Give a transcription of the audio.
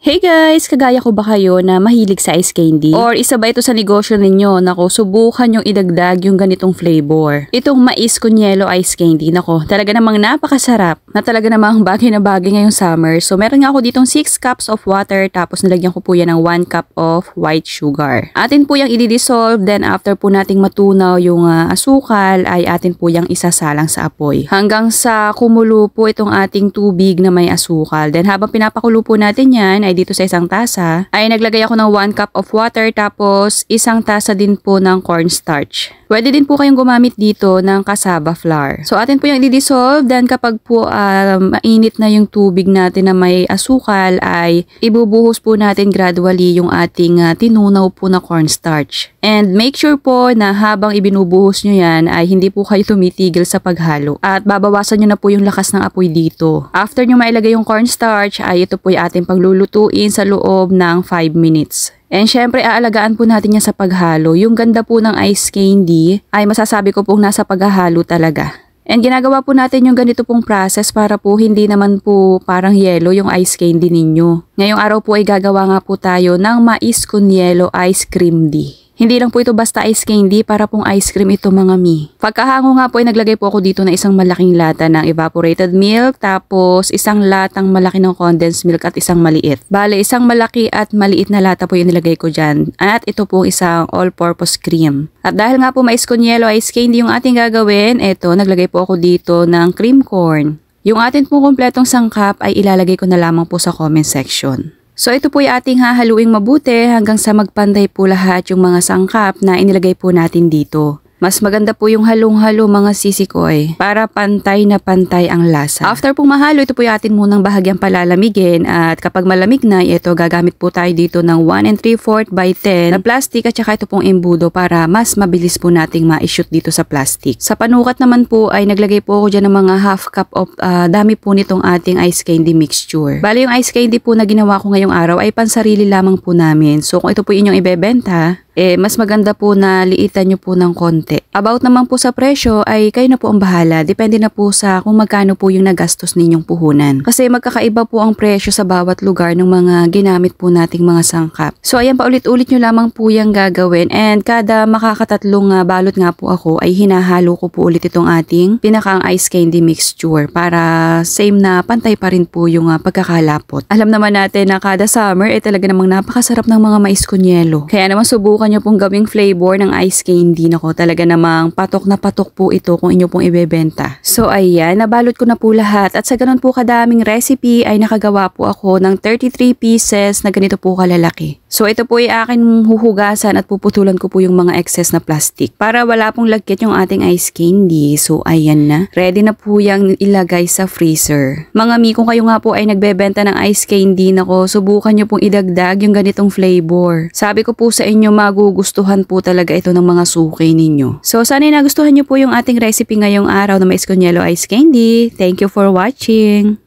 Hey guys! Kagaya ko ba kayo na mahilig sa ice candy? Or isa ba ito sa negosyo ninyo? Nako, subukan yung idagdag yung ganitong flavor. Itong mais con yelo ice candy. Nako, talaga namang napakasarap. Na talaga namang bagay na bagay ngayong summer. So meron nga ako ditong 6 cups of water. Tapos nilagyan ko po yan ng 1 cup of white sugar. Atin po yung i-dissolve. Then after po nating matunaw yung asukal ay atin po yung isasalang sa apoy. Hanggang sa kumulo po itong ating tubig na may asukal. Then habang pinapakulo po natin yan ay dito sa isang tasa, ay naglagay ako ng 1 cup of water tapos isang tasa din po ng cornstarch. Pwede din po kayong gumamit dito ng cassava flour. So atin po yung i-dissolve, then kapag po mainit na yung tubig natin na may asukal ay ibubuhos po natin gradually yung ating tinunaw po na cornstarch. And make sure po na habang ibinubuhos nyo yan ay hindi po kayo tumitigil sa paghalo at babawasan nyo na po yung lakas ng apoy dito. After nyo mailagay yung cornstarch ay ito po yung ating paglulutuin sa loob ng 5 minutes. And syempre aalagaan po natin yan sa paghalo. Yung ganda po ng ice candy ay masasabi ko pong nasa paghahalo talaga. And ginagawa po natin yung ganito pong process para po hindi naman po parang yelo yung ice candy ninyo. Ngayong araw po ay gagawa nga po tayo ng mais con yelo ice cream D. Hindi lang po ito basta ice candy, para pong ice cream ito mga mi. Pagkahango nga po ay naglagay po ako dito ng isang malaking lata ng evaporated milk, tapos isang latang malaki ng condensed milk at isang maliit. Bale, isang malaki at maliit na lata po yung nilagay ko dyan. At ito po isang all-purpose cream. At dahil nga po mais con yelo ice candy yung ating gagawin, eto, naglagay po ako dito ng cream corn. Yung atin pong kompletong sangkap ay ilalagay ko na lamang po sa comment section. So ito po yung ating hahaluing mabuti hanggang sa magpantay po lahat yung mga sangkap na inilagay po natin dito. Mas maganda po yung halong-halo mga sisikoy para pantay na pantay ang lasa. After pong mahalo, ito po yung atin munang bahagyang palalamigin at kapag malamig na, ito gagamit po tayo dito ng 1 3/4 by 10 na plastic at saka ito pong embudo para mas mabilis po nating ma-shoot dito sa plastic. Sa panukat naman po ay naglagay po ako dyan ng mga half cup of dami po nitong ating ice candy mixture. Bali yung ice candy po na ginawa ko ngayong araw ay pansarili lamang po namin. So kung ito po inyong ibebenta, mas maganda po na liitan nyo po ng konti. About naman po sa presyo ay kayo na po ang bahala. Depende na po sa kung magkano po yung nagastos ninyong puhunan. Kasi magkakaiba po ang presyo sa bawat lugar ng mga ginamit po nating mga sangkap. So ayan, paulit-ulit nyo lamang po yung gagawin. And kada makakatatlong balot nga po ako ay hinahalo ko po ulit itong ating pinakang ice candy mixture para same na pantay pa rin po yung pagkakalapot. Alam naman natin na kada summer ay talaga namang napakasarap ng mga mais con yelo. Kaya naman subukan nyo pong gawing flavor ng ice candy. Nako, talaga namang patok na patok po ito kung inyo pong ibebenta. So ayan, nabalot ko na po lahat at sa ganun po kadaming recipe ay nakagawa po ako ng 33 pieces na ganito po kalalaki. So ito po ay akin huhugasan at puputulan ko po yung mga excess na plastic para wala pong lagkit yung ating ice candy. So ayan na, ready na po yung ilagay sa freezer. Mga mi, kung kayo nga po ay nagbebenta ng ice candy, nako, subukan nyo pong idagdag yung ganitong flavor. Sabi ko po sa inyo, magugustuhan po talaga ito ng mga suki ninyo. So sana nagustuhan nyo po yung ating recipe ngayong araw na mais con yelo ice candy. Thank you for watching!